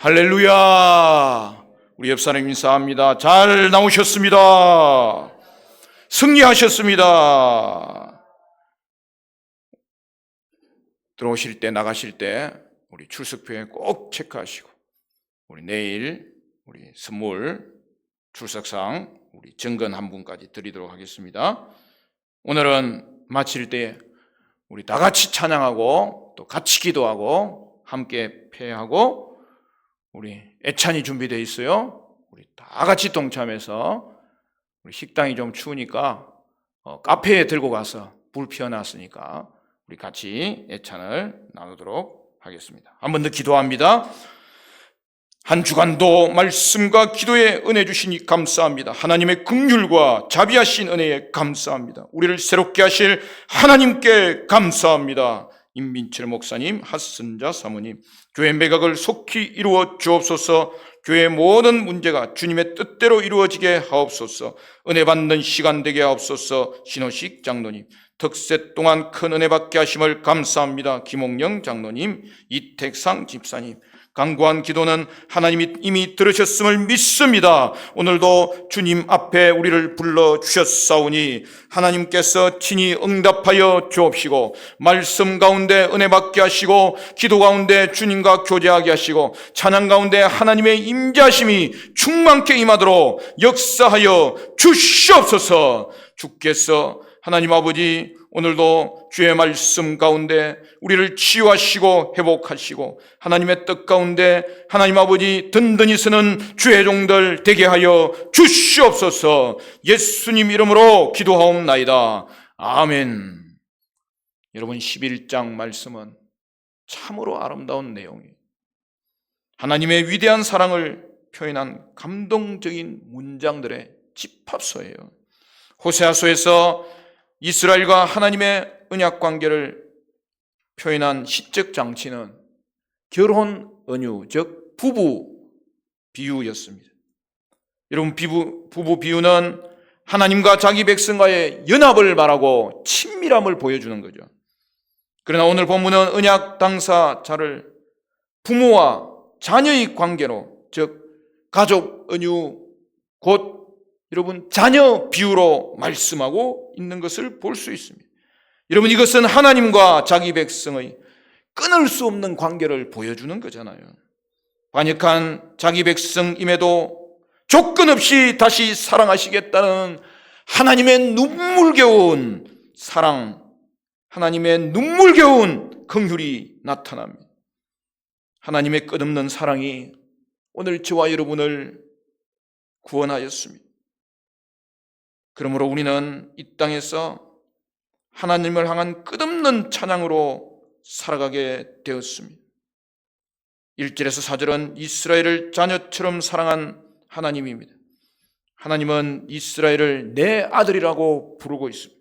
할렐루야. 우리 옆 사람 인사합니다. 잘 나오셨습니다. 승리하셨습니다. 들어오실 때 나가실 때 우리 출석표에 꼭 체크하시고, 우리 내일 우리 선물 출석상 우리 정건 한 분까지 드리도록 하겠습니다. 오늘은 마칠 때 우리 다 같이 찬양하고 또 같이 기도하고 함께 패하고 우리 애찬이 준비되어 있어요. 우리 다 같이 동참해서, 우리 식당이 좀 추우니까 카페에 들고 가서 불 피워놨으니까 우리 같이 애찬을 나누도록 하겠습니다. 한 번 더 기도합니다. 한 주간도 말씀과 기도에 은혜 주시니 감사합니다. 하나님의 긍휼과 자비하신 은혜에 감사합니다. 우리를 새롭게 하실 하나님께 감사합니다. 임민철 목사님, 핫선자 사모님, 교회 매각을 속히 이루어 주옵소서. 교회의 모든 문제가 주님의 뜻대로 이루어지게 하옵소서. 은혜 받는 시간 되게 하옵소서. 신호식 장로님, 특세 동안 큰 은혜 받게 하심을 감사합니다. 김홍영 장로님, 이택상 집사님, 간구한 기도는 하나님이 이미 들으셨음을 믿습니다. 오늘도 주님 앞에 우리를 불러주셨사오니 하나님께서 친히 응답하여 주옵시고, 말씀 가운데 은혜 받게 하시고, 기도 가운데 주님과 교제하게 하시고, 찬양 가운데 하나님의 임재하심이 충만케 임하도록 역사하여 주시옵소서. 주께서 하나님 아버지 오늘도 주의 말씀 가운데 우리를 치유하시고 회복하시고, 하나님의 뜻 가운데 하나님 아버지 든든히 서는 주의 종들 되게 하여 주시옵소서. 예수님 이름으로 기도하옵나이다. 아멘. 여러분, 11장 말씀은 참으로 아름다운 내용이에요. 하나님의 위대한 사랑을 표현한 감동적인 문장들의 집합소예요. 호세아서에서 이스라엘과 하나님의 언약 관계를 표현한 시적 장치는 결혼 은유, 즉 부부 비유였습니다. 여러분, 부부 비유는 하나님과 자기 백성과의 연합을 말하고 친밀함을 보여주는 거죠. 그러나 오늘 본문은 언약 당사자를 부모와 자녀의 관계로, 즉 가족 은유, 곧 여러분 자녀 비유로 말씀하고 있는 것을 볼 수 있습니다. 여러분, 이것은 하나님과 자기 백성의 끊을 수 없는 관계를 보여주는 거잖아요. 반역한 자기 백성임에도 조건 없이 다시 사랑하시겠다는 하나님의 눈물겨운 사랑, 하나님의 눈물겨운 긍휼이 나타납니다. 하나님의 끝없는 사랑이 오늘 저와 여러분을 구원하였습니다. 그러므로 우리는 이 땅에서 하나님을 향한 끝없는 찬양으로 살아가게 되었습니다. 1절에서 4절은 이스라엘을 자녀처럼 사랑한 하나님입니다. 하나님은 이스라엘을 내 아들이라고 부르고 있습니다.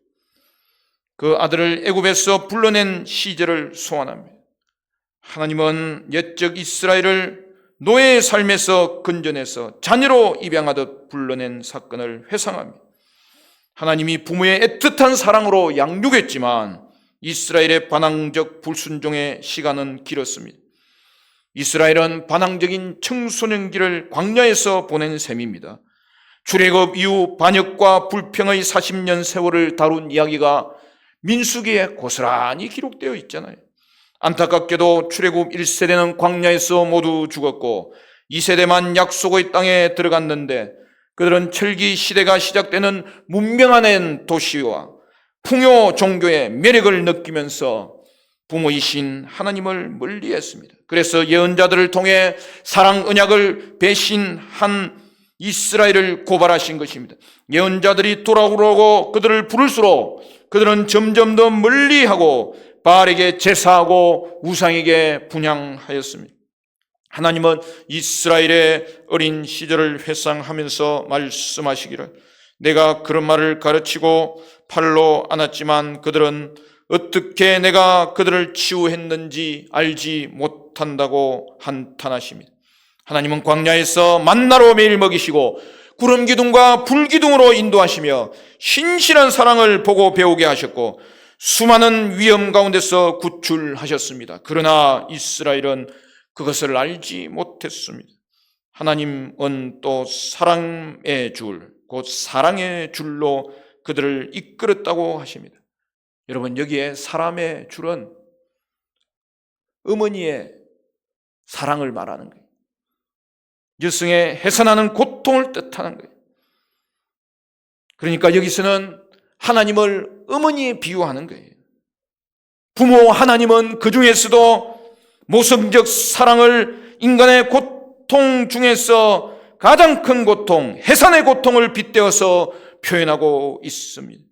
그 아들을 애굽에서 불러낸 시절을 소환합니다. 하나님은 옛적 이스라엘을 노예의 삶에서 건져내서 자녀로 입양하듯 불러낸 사건을 회상합니다. 하나님이 부모의 애틋한 사랑으로 양육했지만 이스라엘의 반항적 불순종의 시간은 길었습니다. 이스라엘은 반항적인 청소년기를 광야에서 보낸 셈입니다. 출애굽 이후 반역과 불평의 40년 세월을 다룬 이야기가 민수기에 고스란히 기록되어 있잖아요. 안타깝게도 출애굽 1세대는 광야에서 모두 죽었고 2세대만 약속의 땅에 들어갔는데, 그들은 철기 시대가 시작되는 문명화된 도시와 풍요 종교의 매력을 느끼면서 부모이신 하나님을 멀리했습니다. 그래서 예언자들을 통해 사랑 언약을 배신한 이스라엘을 고발하신 것입니다. 예언자들이 돌아오고 그들을 부를수록 그들은 점점 더 멀리하고 바알에게 제사하고 우상에게 분향하였습니다. 하나님은 이스라엘의 어린 시절을 회상하면서 말씀하시기를, 내가 그런 말을 가르치고 팔로 안았지만 그들은 어떻게 내가 그들을 치유했는지 알지 못한다고 한탄하십니다. 하나님은 광야에서 만나로 매일 먹이시고 구름 기둥과 불 기둥으로 인도하시며 신실한 사랑을 보고 배우게 하셨고 수많은 위험 가운데서 구출하셨습니다. 그러나 이스라엘은 그것을 알지 못했습니다. 하나님은 또 사랑의 줄, 곧 사랑의 줄로 그들을 이끌었다고 하십니다. 여러분, 여기에 사람의 줄은 어머니의 사랑을 말하는 거예요. 여성의 해산하는 고통을 뜻하는 거예요. 그러니까 여기서는 하나님을 어머니에 비유하는 거예요. 부모 하나님은 그 중에서도 모성적 사랑을 인간의 고통 중에서 가장 큰 고통, 해산의 고통을 빗대어서 표현하고 있습니다.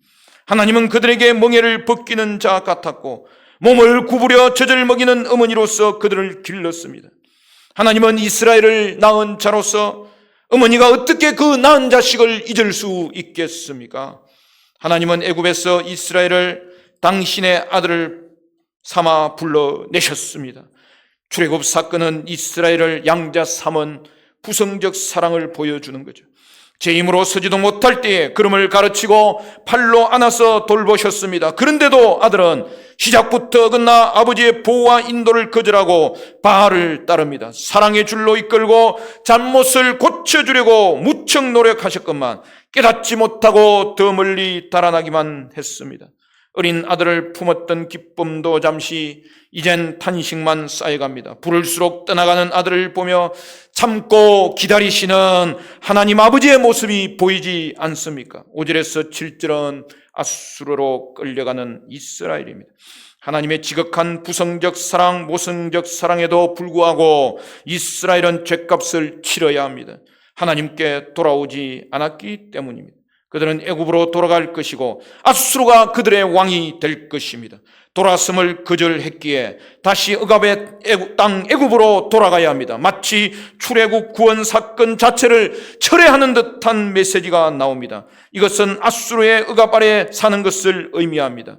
하나님은 그들에게 멍에를 벗기는 자 같았고 몸을 구부려 젖을 먹이는 어머니로서 그들을 길렀습니다. 하나님은 이스라엘을 낳은 자로서 어머니가 어떻게 그 낳은 자식을 잊을 수 있겠습니까? 하나님은 애굽에서 이스라엘을 당신의 아들을 삼아 불러내셨습니다. 출애굽 사건은 이스라엘을 양자 삼은 부성적 사랑을 보여주는 거죠. 제 힘으로 서지도 못할 때에 걸음을 가르치고 팔로 안아서 돌보셨습니다. 그런데도 아들은 시작부터 어긋나 아버지의 보호와 인도를 거절하고 바알을 따릅니다. 사랑의 줄로 이끌고 잘못을 고쳐주려고 무척 노력하셨건만 깨닫지 못하고 더 멀리 달아나기만 했습니다. 어린 아들을 품었던 기쁨도 잠시 이젠 탄식만 쌓여갑니다. 부를수록 떠나가는 아들을 보며 참고 기다리시는 하나님 아버지의 모습이 보이지 않습니까? 5절에서 7절은 앗수르로 끌려가는 이스라엘입니다. 하나님의 지극한 부성적 사랑, 모성적 사랑에도 불구하고 이스라엘은 죗값을 치러야 합니다. 하나님께 돌아오지 않았기 때문입니다. 그들은 애굽으로 돌아갈 것이고 앗수르가 그들의 왕이 될 것입니다. 돌아섬을 거절했기에 다시 억압의 땅 애굽으로 돌아가야 합니다. 마치 출애굽 구원 사건 자체를 철회하는 듯한 메시지가 나옵니다. 이것은 앗수르의 억압 아래 사는 것을 의미합니다.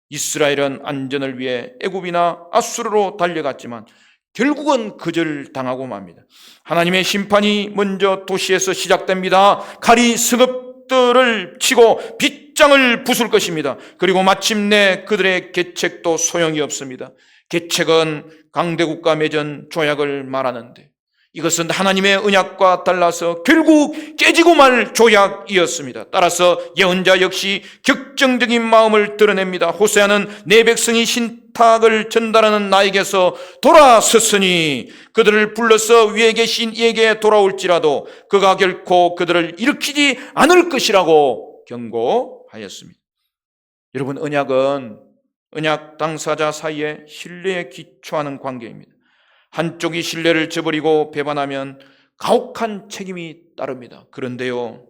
이스라엘은 안전을 위해 애굽이나 앗수르로 달려갔지만 결국은 거절당하고 맙니다. 하나님의 심판이 먼저 도시에서 시작됩니다. 칼이 성읍들을 치고 빗장을 부술 것입니다. 그리고 마침내 그들의 계책도 소용이 없습니다. 계책은 강대국과 맺은 조약을 말하는데 이것은 하나님의 언약과 달라서 결국 깨지고 말 조약이었습니다. 따라서 예언자 역시 격정적인 마음을 드러냅니다. 호세아는 내 백성이 신탁을 전달하는 나에게서 돌아섰으니 그들을 불러서 위에 계신 이에게 돌아올지라도 그가 결코 그들을 일으키지 않을 것이라고 경고하였습니다. 여러분, 언약은 언약 당사자 사이에 신뢰에 기초하는 관계입니다. 한쪽이 신뢰를 저버리고 배반하면 가혹한 책임이 따릅니다. 그런데요,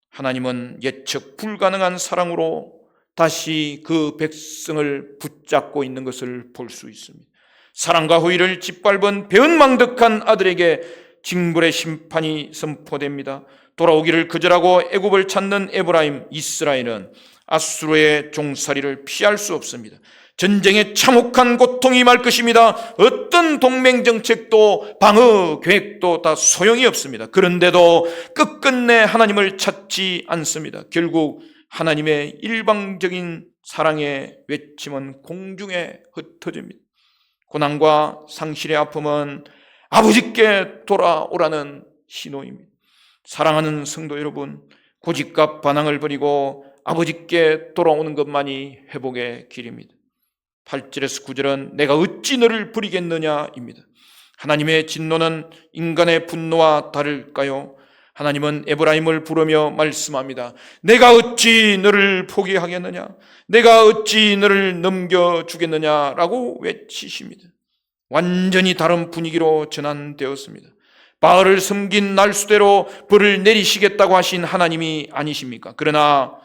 하나님은 예측 불가능한 사랑으로 다시 그 백성을 붙잡고 있는 것을 볼 수 있습니다. 사랑과 후의를 짓밟은 배은망덕한 아들에게 징벌의 심판이 선포됩니다. 돌아오기를 거절하고 애굽을 찾는 에브라임, 이스라엘은 앗수르의 종살이를 피할 수 없습니다. 전쟁의 참혹한 고통이 말 것입니다. 어떤 동맹 정책도 방어 계획도 다 소용이 없습니다. 그런데도 끝끝내 하나님을 찾지 않습니다. 결국 하나님의 일방적인 사랑의 외침은 공중에 흩어집니다. 고난과 상실의 아픔은 아버지께 돌아오라는 신호입니다. 사랑하는 성도 여러분, 고집과 반항을 버리고 아버지께 돌아오는 것만이 회복의 길입니다. 8절에서 9절은 내가 어찌 너를 버리겠느냐입니다. 하나님의 진노는 인간의 분노와 다를까요? 하나님은 에브라임을 부르며 말씀합니다. 내가 어찌 너를 포기하겠느냐? 내가 어찌 너를 넘겨주겠느냐라고 외치십니다. 완전히 다른 분위기로 전환되었습니다. 바알을 섬긴 날수대로 벌을 내리시겠다고 하신 하나님이 아니십니까? 그러나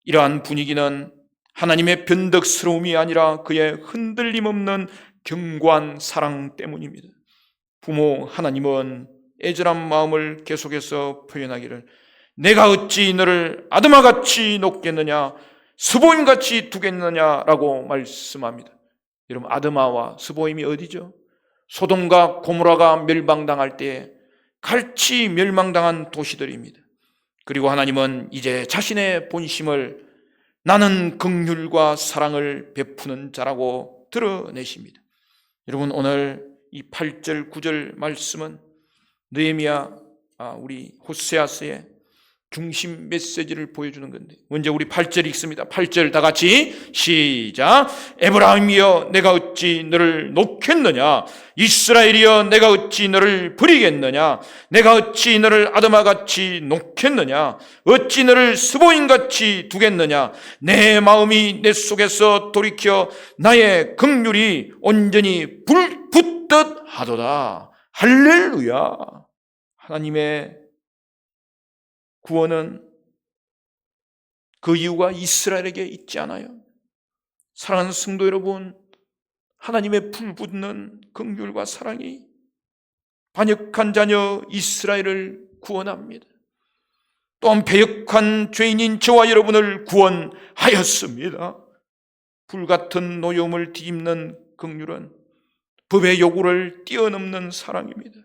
이러한 분위기는 하나님의 변덕스러움이 아니라 그의 흔들림 없는 견고한 사랑 때문입니다. 부모 하나님은 애절한 마음을 계속해서 표현하기를 내가 어찌 너를 아드마같이 놓겠느냐, 스보임같이 두겠느냐라고 말씀합니다. 여러분, 아드마와 스보임이 어디죠? 소돔과 고모라가 멸망당할 때에 칼치 멸망당한 도시들입니다. 그리고 하나님은 이제 자신의 본심을 나는 긍휼과 사랑을 베푸는 자라고 드러내십니다. 여러분, 오늘 이 8절 9절 말씀은 느헤미야 우리 호세아서의 중심 메시지를 보여주는 건데, 먼저 우리 8절 읽습니다. 8절 다 같이 시작. 에브라임이여 내가 어찌 너를 놓겠느냐, 이스라엘이여 내가 어찌 너를 버리겠느냐, 내가 어찌 너를 아드마같이 놓겠느냐, 어찌 너를 스보임같이 두겠느냐, 내 마음이 내 속에서 돌이켜 나의 긍휼이 온전히 불붙듯 하도다. 할렐루야. 하나님의 구원은 그 이유가 이스라엘에게 있지 않아요. 사랑하는 성도 여러분, 하나님의 불붙는 긍휼과 사랑이 반역한 자녀 이스라엘을 구원합니다. 또한 배역한 죄인인 저와 여러분을 구원하였습니다. 불같은 노여움을 뒤집는 긍휼은 법의 요구를 뛰어넘는 사랑입니다.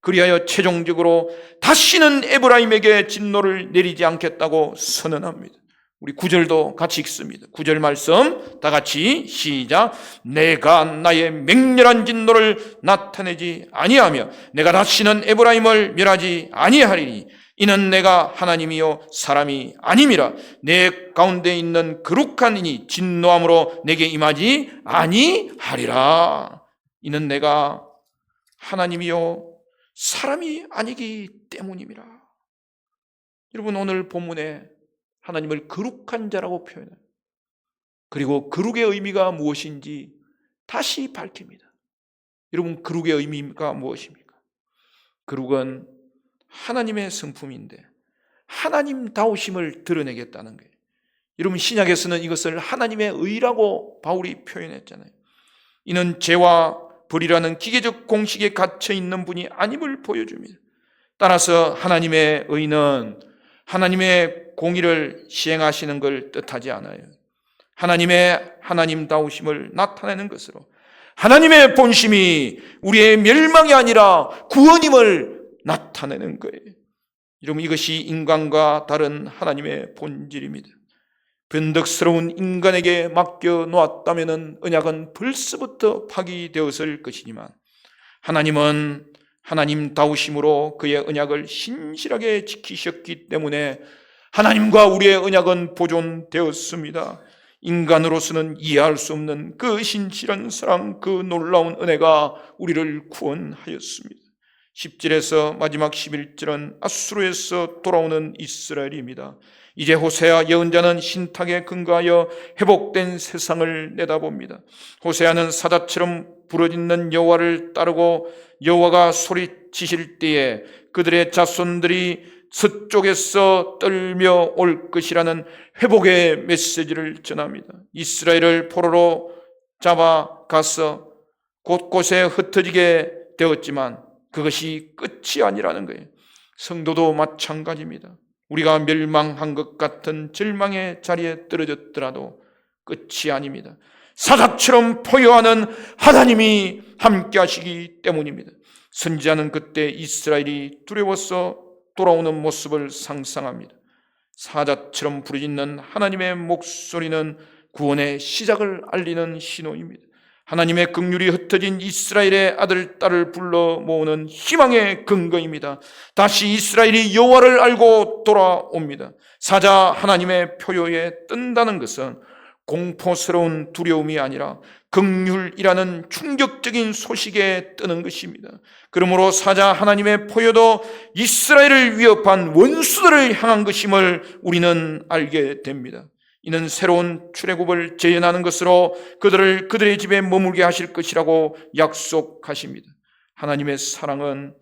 그리하여 최종적으로 다시는 에브라임에게 진노를 내리지 않겠다고 선언합니다. 우리 9절도 같이 읽습니다. 9절 말씀 다 같이 시작. 내가 나의 맹렬한 진노를 나타내지 아니하며 내가 다시는 에브라임을 멸하지 아니하리니 이는 내가 하나님이요 사람이 아님이라. 내 가운데 있는 거룩한 이니 진노함으로 내게 임하지 아니하리라. 이는 내가 하나님이요 사람이 아니기 때문입니다. 여러분, 오늘 본문에 하나님을 거룩한 자라고 표현해요. 그리고 거룩의 의미가 무엇인지 다시 밝힙니다. 여러분, 거룩의 의미가 무엇입니까? 거룩은 하나님의 성품인데 하나님다우심을 드러내겠다는 거예요. 여러분, 신약에서는 이것을 하나님의 의라고 바울이 표현했잖아요. 이는 죄와 벌이라는 기계적 공식에 갇혀 있는 분이 아님을 보여줍니다. 따라서 하나님의 의는 하나님의 공의를 시행하시는 걸 뜻하지 않아요. 하나님의 하나님다우심을 나타내는 것으로 하나님의 본심이 우리의 멸망이 아니라 구원임을 나타내는 거예요. 여러분, 이것이 인간과 다른 하나님의 본질입니다. 변덕스러운 인간에게 맡겨 놓았다면 언약은 벌써부터 파기되었을 것이지만 하나님은 하나님다우심으로 그의 언약을 신실하게 지키셨기 때문에 하나님과 우리의 언약은 보존되었습니다. 인간으로서는 이해할 수 없는 그 신실한 사랑, 그 놀라운 은혜가 우리를 구원하였습니다. 10절에서 마지막 11절은 앗수르에서 돌아오는 이스라엘입니다. 이제 호세아 예언자는 신탁에 근거하여 회복된 세상을 내다봅니다. 호세아는 사자처럼 부르짖는 여호와를 따르고 여호와가 소리치실 때에 그들의 자손들이 서쪽에서 떨며 올 것이라는 회복의 메시지를 전합니다. 이스라엘을 포로로 잡아가서 곳곳에 흩어지게 되었지만 그것이 끝이 아니라는 거예요. 성도도 마찬가지입니다. 우리가 멸망한 것 같은 절망의 자리에 떨어졌더라도 끝이 아닙니다. 사자처럼 포효하는 하나님이 함께 하시기 때문입니다. 선지자는 그때 이스라엘이 두려워서 돌아오는 모습을 상상합니다. 사자처럼 부르짖는 하나님의 목소리는 구원의 시작을 알리는 신호입니다. 하나님의 긍휼이 흩어진 이스라엘의 아들, 딸을 불러 모으는 희망의 근거입니다. 다시 이스라엘이 여호와를 알고 돌아옵니다. 사자 하나님의 표효에 뜬다는 것은 공포스러운 두려움이 아니라 긍휼이라는 충격적인 소식에 뜨는 것입니다. 그러므로 사자 하나님의 포효도 이스라엘을 위협한 원수들을 향한 것임을 우리는 알게 됩니다. 이는 새로운 출애굽을 재현하는 것으로 그들을 그들의 집에 머물게 하실 것이라고 약속하십니다. 하나님의 사랑은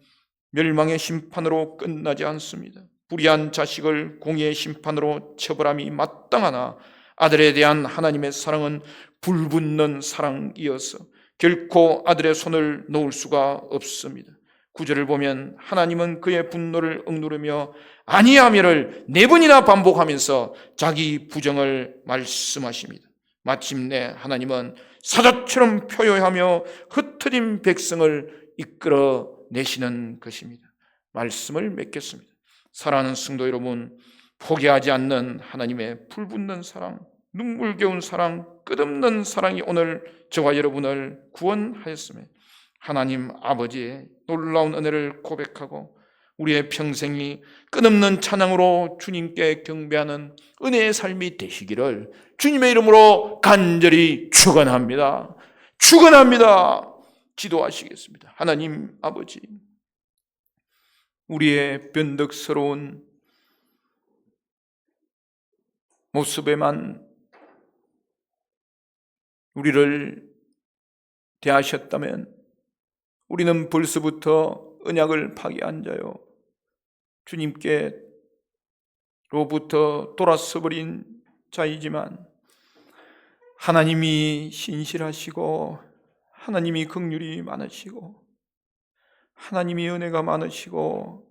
멸망의 심판으로 끝나지 않습니다. 불의한 자식을 공의의 심판으로 처벌함이 마땅하나 아들에 대한 하나님의 사랑은 불붙는 사랑이어서 결코 아들의 손을 놓을 수가 없습니다. 9절을 보면 하나님은 그의 분노를 억누르며 아니하며를 4번이나 반복하면서 자기 부정을 말씀하십니다. 마침내 하나님은 사자처럼 표효하며 흩어진 백성을 이끌어내시는 것입니다. 말씀을 맺겠습니다. 사랑하는 성도 여러분, 포기하지 않는 하나님의 불붙는 사랑, 눈물겨운 사랑, 끝없는 사랑이 오늘 저와 여러분을 구원하였으며 하나님 아버지의 놀라운 은혜를 고백하고 우리의 평생이 끝없는 찬양으로 주님께 경배하는 은혜의 삶이 되시기를 주님의 이름으로 간절히 축원합니다. 축원합니다. 기도하시겠습니다. 하나님 아버지, 우리의 변덕스러운 모습에만 우리를 대하셨다면 우리는 벌써부터 언약을 파기한 자요 주님께로부터 돌아서 버린 자이지만 하나님이 신실하시고 하나님이 긍휼이 많으시고 하나님이 은혜가 많으시고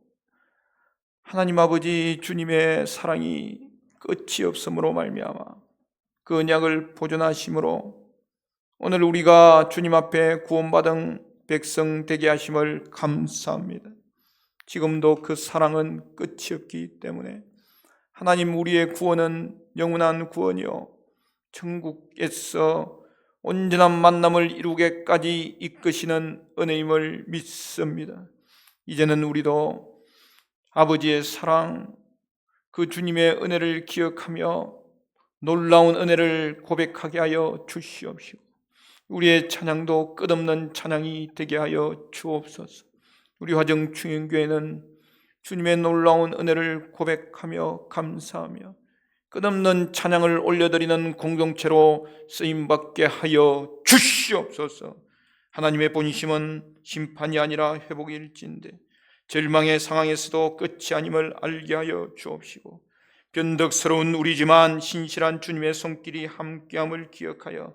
하나님 아버지 주님의 사랑이 끝이 없음으로 말미암아 그 언약을 보존하심으로 오늘 우리가 주님 앞에 구원받은 백성 되게 하심을 감사합니다. 지금도 그 사랑은 끝이 없기 때문에 하나님, 우리의 구원은 영원한 구원이요 천국에서 온전한 만남을 이루게까지 이끄시는 은혜임을 믿습니다. 이제는 우리도 아버지의 사랑, 그 주님의 은혜를 기억하며 놀라운 은혜를 고백하게 하여 주시옵시고 우리의 찬양도 끝없는 찬양이 되게 하여 주옵소서. 우리 화정충현교회는 주님의 놀라운 은혜를 고백하며 감사하며 끝없는 찬양을 올려드리는 공동체로 쓰임받게 하여 주시옵소서. 하나님의 본심은 심판이 아니라 회복일진데 절망의 상황에서도 끝이 아님을 알게 하여 주옵시고 변덕스러운 우리지만 신실한 주님의 손길이 함께함을 기억하여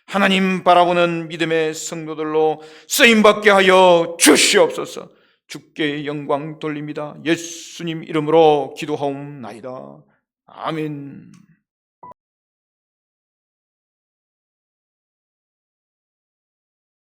하나님 바라보는 믿음의 성도들로 쓰임받게 하여 주시옵소서. 주께 영광 돌립니다. 예수님 이름으로 기도하옵나이다. 아멘.